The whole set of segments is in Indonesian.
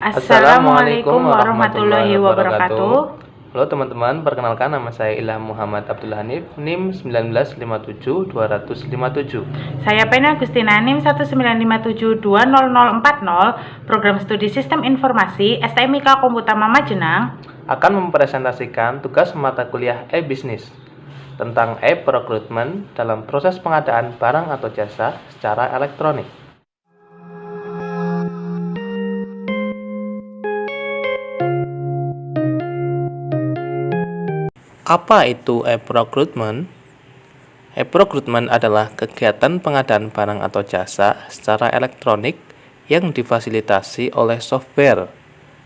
Assalamualaikum warahmatullahi wabarakatuh. Halo teman-teman, perkenalkan nama saya Ilham Muhammad Abdul Hanif, NIM 1957257. Saya Pena Agustina, NIM 195720040, Program Studi Sistem Informasi STMIK Komputer Mama Jenang, akan mempresentasikan tugas mata kuliah e-bisnis tentang e-procurement dalam proses pengadaan barang atau jasa secara elektronik. Apa itu e-procurement? E-procurement adalah kegiatan pengadaan barang atau jasa secara elektronik yang difasilitasi oleh software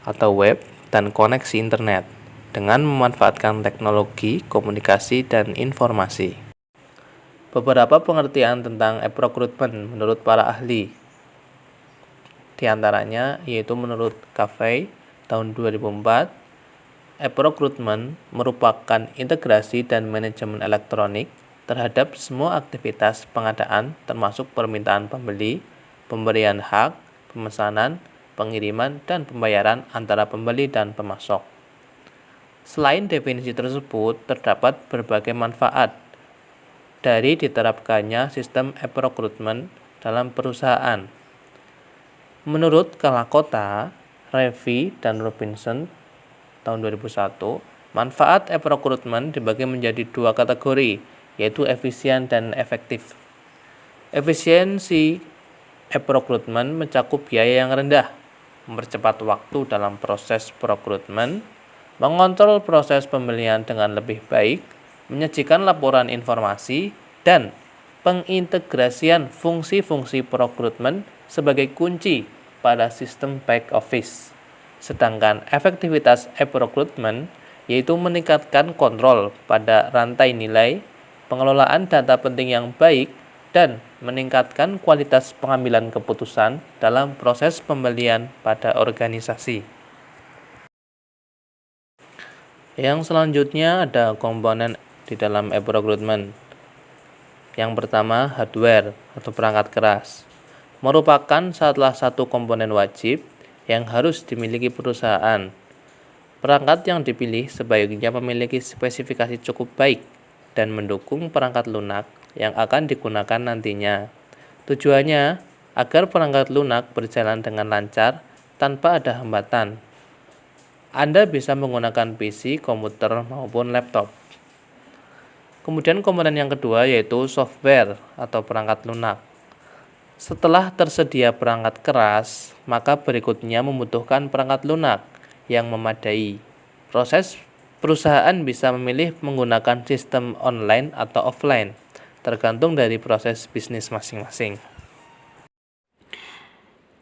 atau web dan koneksi internet dengan memanfaatkan teknologi, komunikasi, dan informasi. Beberapa pengertian tentang e-procurement menurut para ahli, di antaranya yaitu menurut Café tahun 2004, e-procurement merupakan integrasi dan manajemen elektronik terhadap semua aktivitas pengadaan termasuk permintaan pembeli, pemberian hak, pemesanan, pengiriman, dan pembayaran antara pembeli dan pemasok. Selain definisi tersebut, terdapat berbagai manfaat dari diterapkannya sistem e-procurement dalam perusahaan. Menurut Kalakota, Revi, dan Robinson tahun 2001, manfaat e-procurement dibagi menjadi dua kategori, yaitu efisien dan efektif. Efisiensi e-procurement mencakup biaya yang rendah, mempercepat waktu dalam proses procurement, mengontrol proses pembelian dengan lebih baik, menyajikan laporan informasi, dan pengintegrasian fungsi-fungsi procurement sebagai kunci pada sistem back office. Sedangkan efektivitas e-procurement yaitu meningkatkan kontrol pada rantai nilai, pengelolaan data penting yang baik, dan meningkatkan kualitas pengambilan keputusan dalam proses pembelian pada organisasi. Yang selanjutnya ada komponen di dalam e-procurement. Yang pertama, hardware atau perangkat keras. Merupakan salah satu komponen wajib yang harus dimiliki perusahaan. Perangkat yang dipilih sebaiknya memiliki spesifikasi cukup baik dan mendukung perangkat lunak yang akan digunakan nantinya. Tujuannya agar perangkat lunak berjalan dengan lancar tanpa ada hambatan. Anda bisa menggunakan PC, komputer, maupun laptop. Kemudian komponen yang kedua yaitu software atau perangkat lunak. Setelah tersedia perangkat keras, maka berikutnya membutuhkan perangkat lunak yang memadai. Perusahaan bisa memilih menggunakan sistem online atau offline, tergantung dari proses bisnis masing-masing.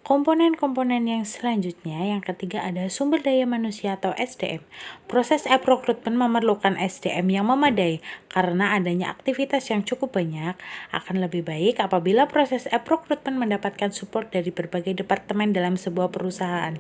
Komponen-komponen yang selanjutnya, yang ketiga ada sumber daya manusia atau SDM. Proses e-procurement memerlukan SDM yang memadai karena adanya aktivitas yang cukup banyak. Akan lebih baik apabila proses e-procurement mendapatkan support dari berbagai departemen dalam sebuah perusahaan.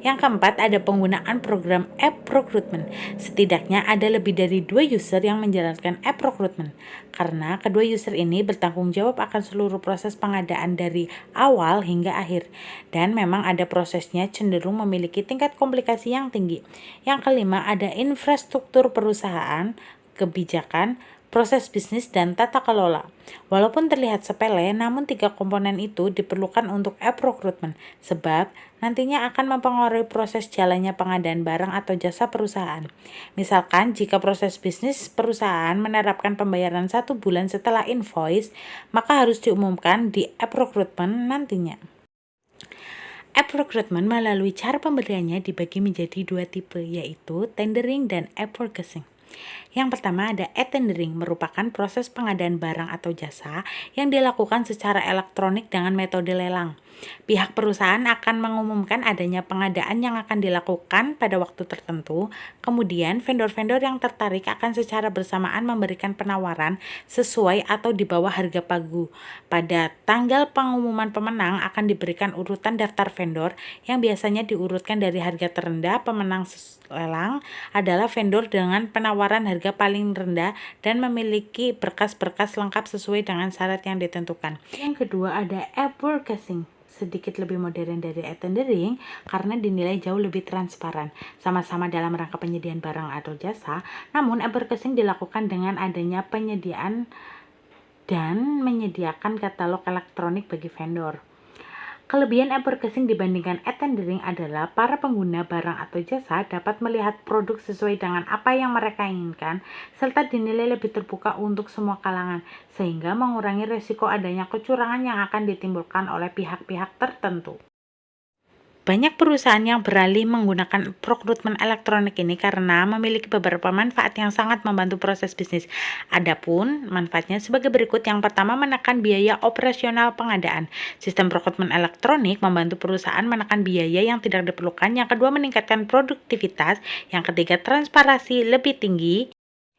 Yang keempat ada penggunaan program e-procurement. Setidaknya ada lebih dari 2 user yang menjalankan e-procurement karena kedua user ini bertanggung jawab akan seluruh proses pengadaan dari awal hingga akhir. Dan memang ada prosesnya cenderung memiliki tingkat komplikasi yang tinggi. Yang kelima ada infrastruktur perusahaan, kebijakan, proses bisnis, dan tata kelola. Walaupun terlihat sepele, namun 3 komponen itu diperlukan untuk e-procurement sebab nantinya akan mempengaruhi proses jalannya pengadaan barang atau jasa perusahaan. Misalkan jika proses bisnis perusahaan menerapkan pembayaran 1 bulan setelah invoice, maka harus diumumkan di e-procurement nantinya. E-procurement melalui cara pembeliannya dibagi menjadi 2 tipe, yaitu tendering dan e-purchasing. Yang pertama ada e-tendering, merupakan proses pengadaan barang atau jasa yang dilakukan secara elektronik dengan metode lelang. Pihak perusahaan akan mengumumkan adanya pengadaan yang akan dilakukan pada waktu tertentu, kemudian vendor-vendor yang tertarik akan secara bersamaan memberikan penawaran sesuai atau di bawah harga pagu. Pada tanggal pengumuman pemenang akan diberikan urutan daftar vendor yang biasanya diurutkan dari harga terendah. Pemenang lelang adalah vendor dengan penawaran harga paling rendah dan memiliki berkas-berkas lengkap sesuai dengan syarat yang ditentukan. Yang kedua ada e-purchasing. sedikit lebih modern dari e-tendering karena dinilai jauh lebih transparan. Sama-sama dalam rangka penyediaan barang atau jasa, namun e-berkasing dilakukan dengan adanya penyediaan dan menyediakan katalog elektronik bagi vendor. Kelebihan e-berkasing dibandingkan e-tendering adalah para pengguna barang atau jasa dapat melihat produk sesuai dengan apa yang mereka inginkan, serta dinilai lebih terbuka untuk semua kalangan, sehingga mengurangi risiko adanya kecurangan yang akan ditimbulkan oleh pihak-pihak tertentu. Banyak perusahaan yang beralih menggunakan rekrutmen elektronik ini karena memiliki beberapa manfaat yang sangat membantu proses bisnis. Adapun manfaatnya sebagai berikut. Yang pertama, menekan biaya operasional pengadaan. Sistem rekrutmen elektronik membantu perusahaan menekan biaya yang tidak diperlukan. Yang kedua, meningkatkan produktivitas. Yang ketiga, transparansi lebih tinggi.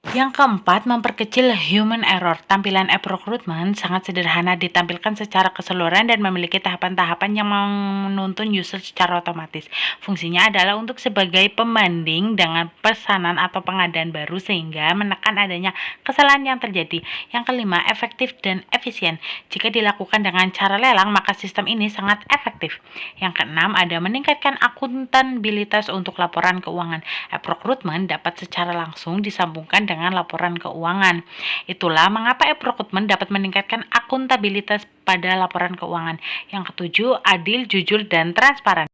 Yang keempat, memperkecil human error. Tampilan app recruitment sangat sederhana, ditampilkan secara keseluruhan dan memiliki tahapan-tahapan yang menuntun user secara otomatis. Fungsinya adalah untuk sebagai pembanding dengan pesanan atau pengadaan baru sehingga menekan adanya kesalahan yang terjadi. Yang kelima, efektif dan efisien. Jika dilakukan dengan cara lelang, maka sistem ini sangat efektif. Yang keenam, ada meningkatkan akuntabilitas untuk laporan keuangan. App recruitment dapat secara langsung disambungkan dengan laporan keuangan. Itulah mengapa e-recruitment dapat meningkatkan akuntabilitas pada laporan keuangan. Yang ketujuh, adil, jujur, dan transparan.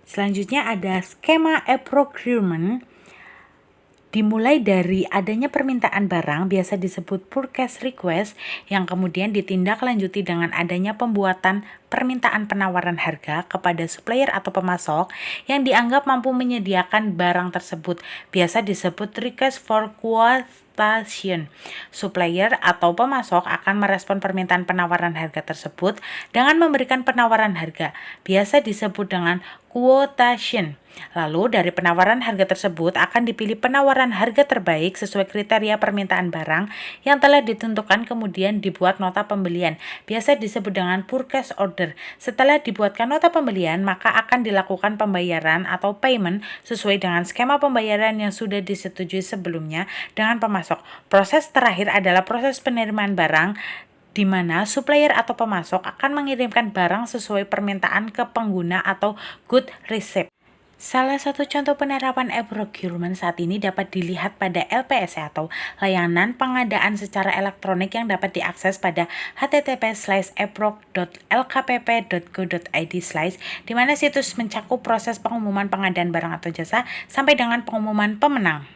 Selanjutnya ada skema e-procurement. Dimulai dari adanya permintaan barang, biasa disebut purchase request, yang kemudian ditindaklanjuti dengan adanya pembuatan permintaan penawaran harga kepada supplier atau pemasok yang dianggap mampu menyediakan barang tersebut. Biasa disebut request for quotation. Supplier atau pemasok akan merespon permintaan penawaran harga tersebut dengan memberikan penawaran harga. Biasa disebut dengan quotation. Lalu dari penawaran harga tersebut akan dipilih penawaran harga terbaik sesuai kriteria permintaan barang yang telah ditentukan, kemudian dibuat nota pembelian. Biasa disebut dengan purchase order. Setelah dibuatkan nota pembelian, maka akan dilakukan pembayaran atau payment sesuai dengan skema pembayaran yang sudah disetujui sebelumnya dengan pemasok. Proses terakhir adalah proses penerimaan barang, di mana supplier atau pemasok akan mengirimkan barang sesuai permintaan ke pengguna atau good receipt. Salah satu contoh penerapan e-procurement saat ini dapat dilihat pada LPS atau layanan pengadaan secara elektronik yang dapat diakses pada http://eproc.lkpp.go.id/ di mana situs mencakup proses pengumuman pengadaan barang atau jasa sampai dengan pengumuman pemenang.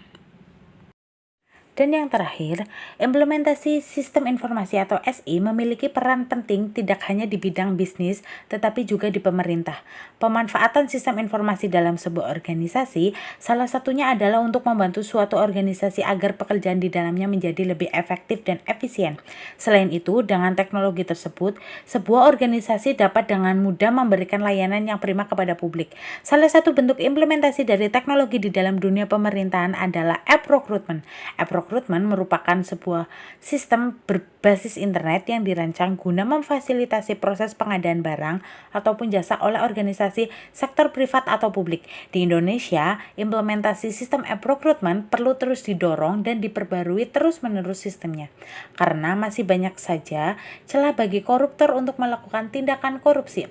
Dan yang terakhir, implementasi sistem informasi atau SI memiliki peran penting tidak hanya di bidang bisnis, tetapi juga di pemerintah. Pemanfaatan sistem informasi dalam sebuah organisasi, salah satunya adalah untuk membantu suatu organisasi agar pekerjaan di dalamnya menjadi lebih efektif dan efisien. Selain itu, dengan teknologi tersebut, sebuah organisasi dapat dengan mudah memberikan layanan yang prima kepada publik. Salah satu bentuk implementasi dari teknologi di dalam dunia pemerintahan adalah e-procurement. E-procurement merupakan sebuah sistem berbasis internet yang dirancang guna memfasilitasi proses pengadaan barang ataupun jasa oleh organisasi sektor privat atau publik. Di Indonesia, implementasi sistem e-procurement perlu terus didorong dan diperbarui terus-menerus sistemnya, karena masih banyak saja celah bagi koruptor untuk melakukan tindakan korupsi.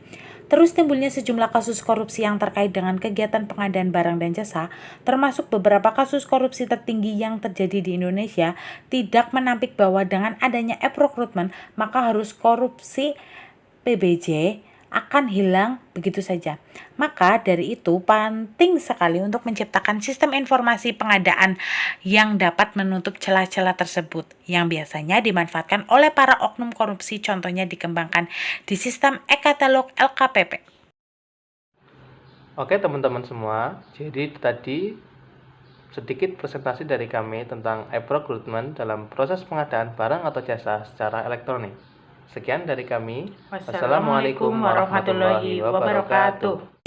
Terus timbulnya sejumlah kasus korupsi yang terkait dengan kegiatan pengadaan barang dan jasa, termasuk beberapa kasus korupsi tertinggi yang terjadi di Indonesia, tidak menampik bahwa dengan adanya e-procurement, maka harus korupsi PBJ akan hilang begitu saja. Maka dari itu penting sekali untuk menciptakan sistem informasi pengadaan yang dapat menutup celah-celah tersebut yang biasanya dimanfaatkan oleh para oknum korupsi, contohnya dikembangkan di sistem e-katalog LKPP. Oke teman-teman semua, jadi itu tadi sedikit presentasi dari kami tentang e-procurement dalam proses pengadaan barang atau jasa secara elektronik. Sekian dari kami. Wassalamualaikum warahmatullahi wabarakatuh.